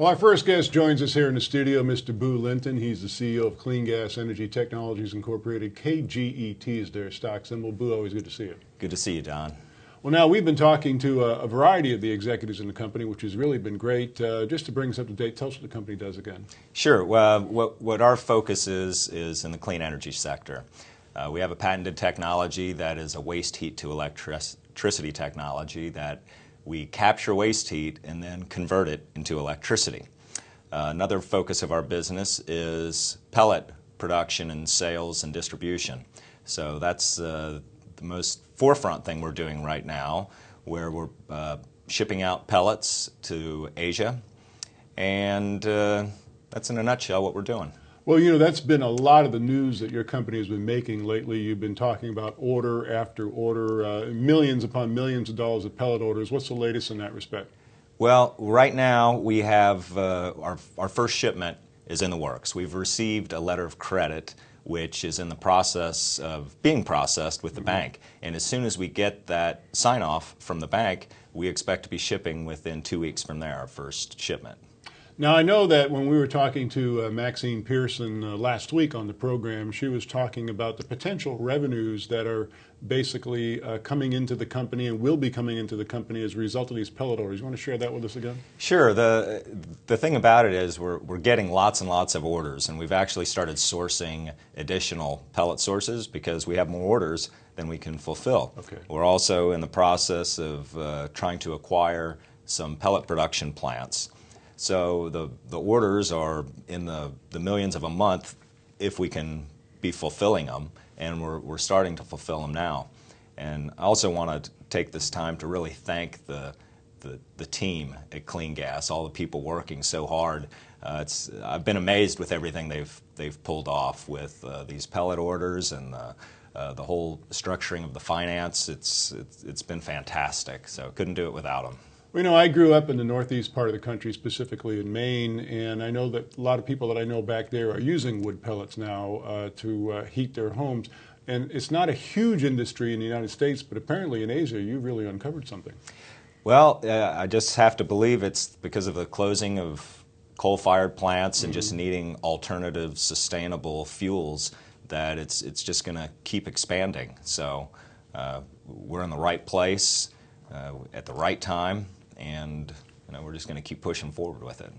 Well, our first guest joins us here in the studio, Mr. Boo Linton. He's the CEO of Kleangas Energy Technologies Incorporated. KGET is their stock symbol. Boo, always good to see you. Good to see you, Don. Well, now we've been talking to a variety of the executives in the company, which has really been great. Just to bring us up to date, tell us what the company does again. Sure. Well, what our focus is in the clean energy sector. We have a patented technology that is a waste heat to electricity technology that we capture waste heat and then convert it into electricity. Another focus of our business is pellet production and sales and distribution. So that's the most forefront thing we're doing right now, where we're shipping out pellets to Asia. And that's in a nutshell what we're doing. Well, you know, that's been a lot of the news that your company has been making lately. You've been talking about order after order, millions upon millions of dollars of pellet orders. What's the latest in that respect? Well, right now we have our first shipment is in the works. We've received a letter of credit, which is in the process of being processed with the bank. And as soon as we get that sign-off from the bank, we expect to be shipping within 2 weeks from there, our first shipment. Now, I know that when we were talking to Maxine Pearson last week on the program, she was talking about the potential revenues that are basically coming into the company and will be coming into the company as a result of these pellet orders. You want to share that with us again? Sure. The thing about it is we're getting lots and lots of orders, and we've actually started sourcing additional pellet sources because we have more orders than we can fulfill. Okay. We're also in the process of trying to acquire some pellet production plants. So the orders are in the millions of a month if we can be fulfilling them, and we're starting to fulfill them now. And I also want to take this time to really thank the team at Kleangas, all the people working so hard. I've been amazed with everything they've pulled off with these pellet orders and the whole structuring of the finance. It's been fantastic. So couldn't do it without them. Well, you know, I grew up in the northeast part of the country, specifically in Maine, and I know that a lot of people that I know back there are using wood pellets now to heat their homes. And it's not a huge industry in the United States, but apparently in Asia, you've really uncovered something. Well, I just have to believe it's because of the closing of coal-fired plants and just needing alternative, sustainable fuels that it's just going to keep expanding. So we're in the right place at the right time. And we're just going to keep pushing forward with it.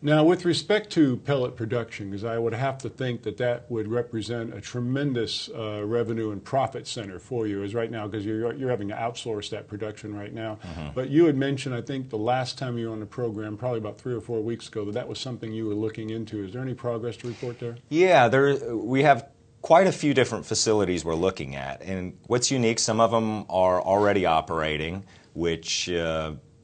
Now, with respect to pellet production, because I would have to think that that would represent a tremendous revenue and profit center for you, as right now, because you're having to outsource that production right now. But you had mentioned, I think, the last time you were on the program, probably about 3 or 4 weeks ago, that was something you were looking into. Is there any progress to report there? Yeah, we have quite a few different facilities we're looking at. And what's unique, some of them are already operating, which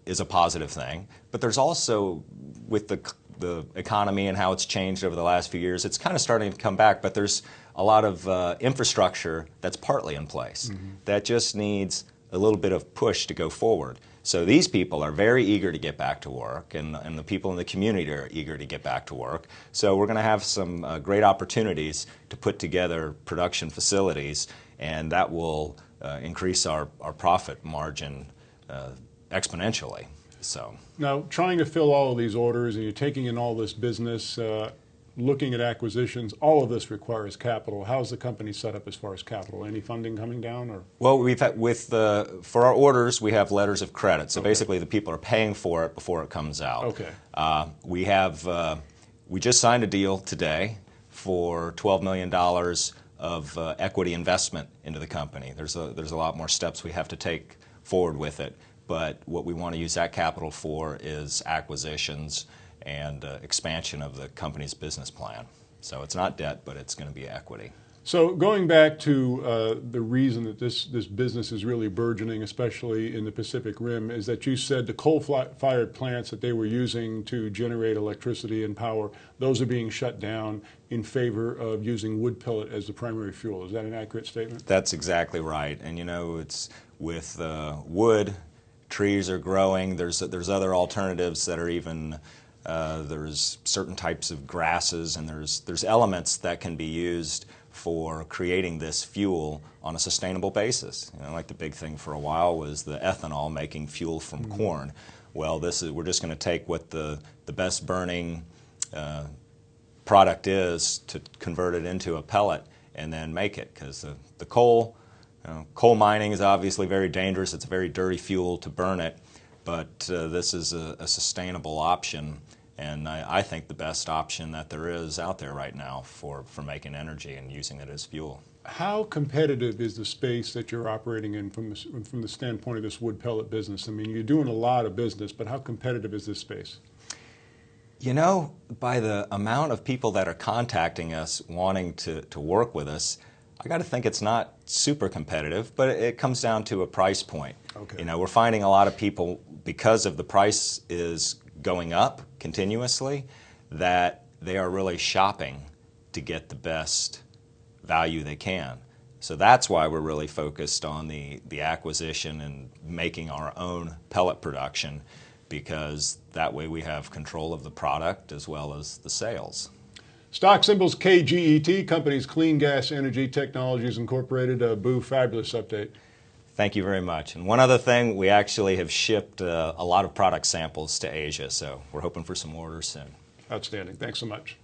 is a positive thing. But there's also, with the economy and how it's changed over the last few years, it's kind of starting to come back, but there's a lot of infrastructure that's partly in place that just needs a little bit of push to go forward. So these people are very eager to get back to work, and the people in the community are eager to get back to work. So we're going to have some great opportunities to put together production facilities, and that will increase our profit margin exponentially. So now, trying to fill all of these orders, and you're taking in all this business, looking at acquisitions, all of this requires capital. How's the company set up as far as capital? Any funding coming down? Or? Well, we've had, for our orders, we have letters of credit. So basically, the people are paying for it before it comes out. Okay. We just signed a deal today for $12 million of equity investment into the company. There's a lot more steps we have to take forward with it. But what we want to use that capital for is acquisitions and expansion of the company's business plan. So it's not debt, but it's going to be equity. So going back to the reason that this business is really burgeoning, especially in the Pacific Rim, is that you said the coal-fired plants that they were using to generate electricity and power, those are being shut down in favor of using wood pellet as the primary fuel. Is that an accurate statement? That's exactly right. And it's with wood, trees are growing. There's other alternatives that are even there's certain types of grasses, and there's elements that can be used for creating this fuel on a sustainable basis. Like the big thing for a while was the ethanol, making fuel from corn. well, we're just going to take what the best burning product is to convert it into a pellet and then make it, because the coal mining is obviously very dangerous. It's a very dirty fuel to burn it, but this is a sustainable option, and I think the best option that there is out there right now for making energy and using it as fuel. How competitive is the space that you're operating in from the standpoint of this wood pellet business? I mean, you're doing a lot of business, but how competitive is this space? You know, by the amount of people that are contacting us wanting to work with us, I got to think it's not super competitive, but it comes down to a price point. Okay. You know, we're finding a lot of people, because of the price is going up continuously, that they are really shopping to get the best value they can. So that's why we're really focused on the acquisition and making our own pellet production, because that way we have control of the product as well as the sales. Stock symbols KGET, company's Kleangas Energy Technologies Incorporated. Boo, fabulous update. Thank you very much. And one other thing, we actually have shipped a lot of product samples to Asia, so we're hoping for some orders soon. Outstanding. Thanks so much.